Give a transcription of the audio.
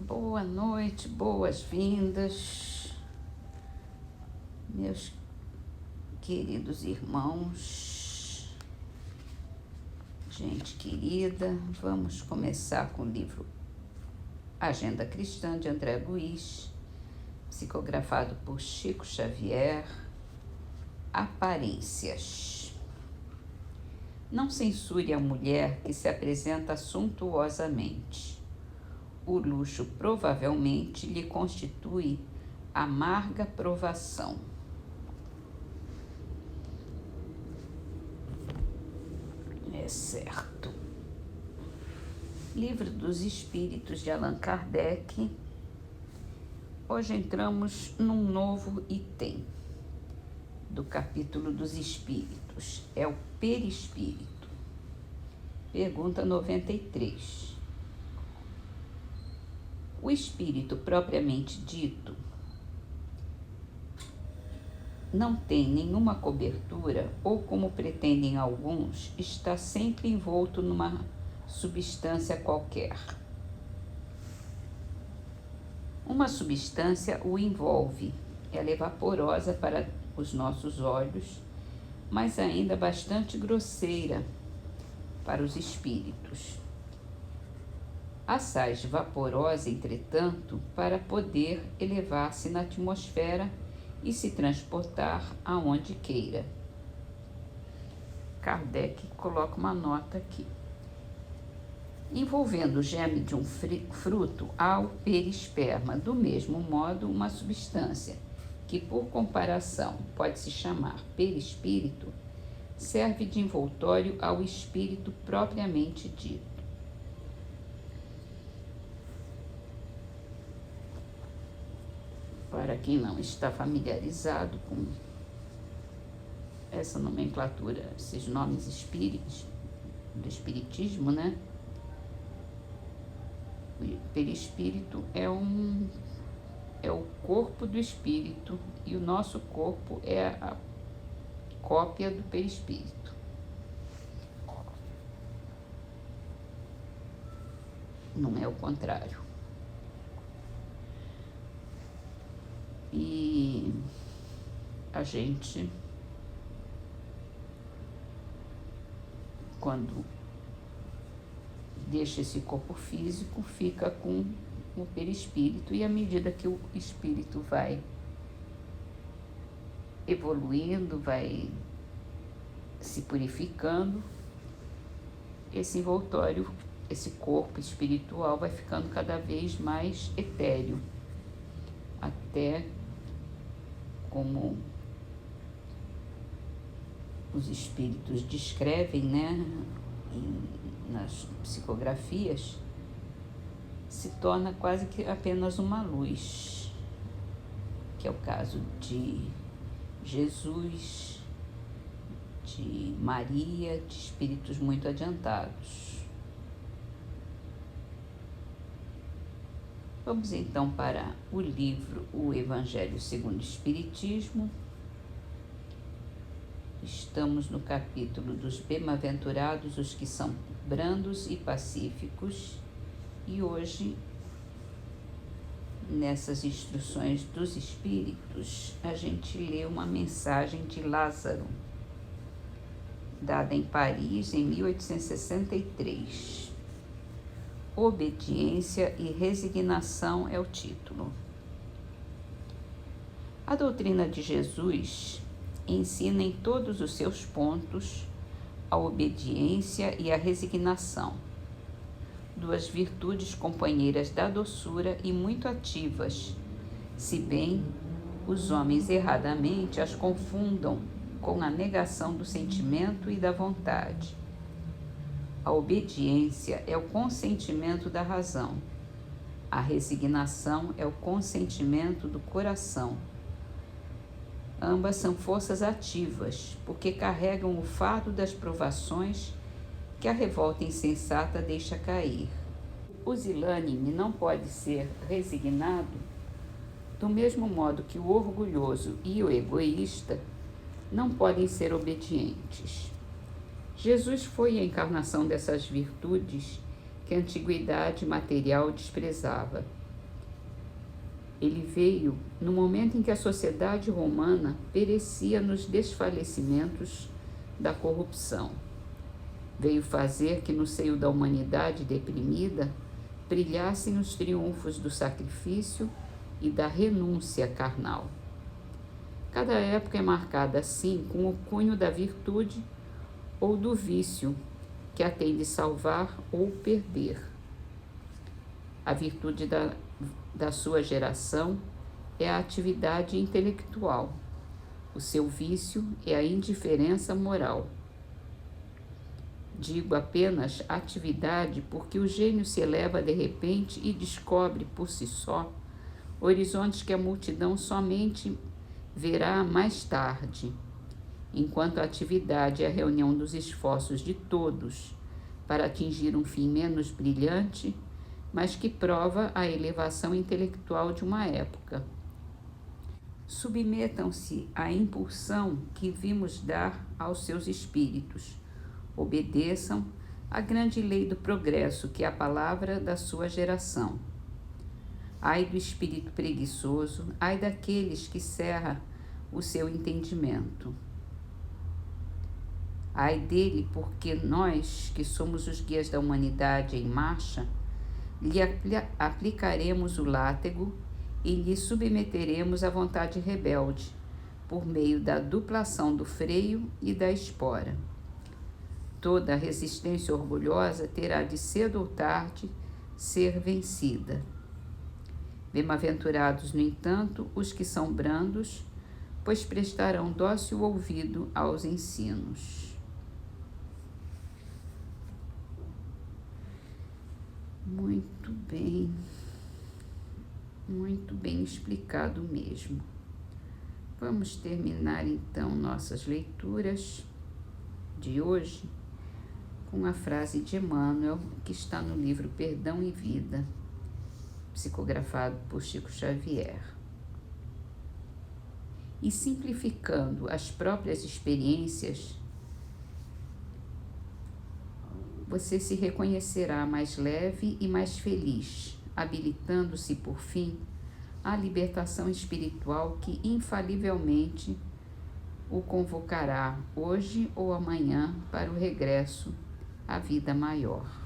Boa noite, boas-vindas, meus queridos irmãos, gente querida. Vamos começar com o livro Agenda Cristã de André Luiz, psicografado por Chico Xavier. Aparências. Não censure a mulher que se apresenta suntuosamente. O luxo provavelmente lhe constitui amarga provação. É certo. Livro dos Espíritos de Allan Kardec. Hoje entramos num novo item do capítulo dos Espíritos. É o perispírito. Pergunta 93. O espírito propriamente dito não tem nenhuma cobertura ou, como pretendem alguns, está sempre envolto numa substância qualquer. Uma substância o envolve, ela é vaporosa para os nossos olhos, mas ainda bastante grosseira para os espíritos. Assaz vaporosa, entretanto, para poder elevar-se na atmosfera e se transportar aonde queira. Kardec coloca uma nota aqui. Envolvendo o germe de um fruto há o perisperma, do mesmo modo, uma substância que, por comparação, pode se chamar perispírito, serve de envoltório ao espírito propriamente dito. Para quem não está familiarizado com essa nomenclatura, esses nomes espíritos, do espiritismo, né? O perispírito é o corpo do espírito e o nosso corpo é a cópia do perispírito. Não é o contrário. E a gente, quando deixa esse corpo físico, fica com o perispírito, e à medida que o espírito vai evoluindo, vai se purificando, esse envoltório, esse corpo espiritual vai ficando cada vez mais etéreo, até, como os espíritos descrevem, né, nas psicografias, se torna quase que apenas uma luz, que é o caso de Jesus, de Maria, de espíritos muito adiantados. Vamos então para o livro O Evangelho segundo o Espiritismo. Estamos no capítulo dos bem-aventurados os que são brandos e pacíficos, e hoje, nessas instruções dos Espíritos, a gente lê uma mensagem de Lázaro, dada em Paris em 1863. Obediência e resignação é o título. A doutrina de Jesus ensina em todos os seus pontos a obediência e a resignação, duas virtudes companheiras da doçura e muito ativas, se bem os homens erradamente as confundam com a negação do sentimento e da vontade. A obediência é o consentimento da razão. A resignação é o consentimento do coração. Ambas são forças ativas, porque carregam o fardo das provações que a revolta insensata deixa cair. O pusilânime não pode ser resignado do mesmo modo que o orgulhoso e o egoísta não podem ser obedientes. Jesus foi a encarnação dessas virtudes que a antiguidade material desprezava. Ele veio no momento em que a sociedade romana perecia nos desfalecimentos da corrupção. Veio fazer que no seio da humanidade deprimida brilhassem os triunfos do sacrifício e da renúncia carnal. Cada época é marcada assim com o cunho da virtude ou do vício, que a tem de salvar ou perder. A virtude da sua geração é a atividade intelectual. O seu vício é a indiferença moral. Digo apenas atividade porque o gênio se eleva de repente e descobre por si só horizontes que a multidão somente verá mais tarde, enquanto a atividade é a reunião dos esforços de todos para atingir um fim menos brilhante, mas que prova a elevação intelectual de uma época. Submetam-se à impulsão que vimos dar aos seus espíritos. Obedeçam à grande lei do progresso, que é a palavra da sua geração. Ai do espírito preguiçoso, ai daqueles que cerra o seu entendimento. Ai dele, porque nós, que somos os guias da humanidade em marcha, lhe aplicaremos o látego e lhe submeteremos à vontade rebelde, por meio da duplação do freio e da espora. Toda a resistência orgulhosa terá de cedo ou tarde ser vencida. Bem-aventurados, no entanto, os que são brandos, pois prestarão dócil ouvido aos ensinos. Muito bem explicado mesmo. Vamos terminar então nossas leituras de hoje com a frase de Emmanuel, que está no livro Perdão e Vida, psicografado por Chico Xavier. E simplificando as próprias experiências, você se reconhecerá mais leve e mais feliz, habilitando-se, por fim, à libertação espiritual que infalivelmente o convocará hoje ou amanhã para o regresso à vida maior.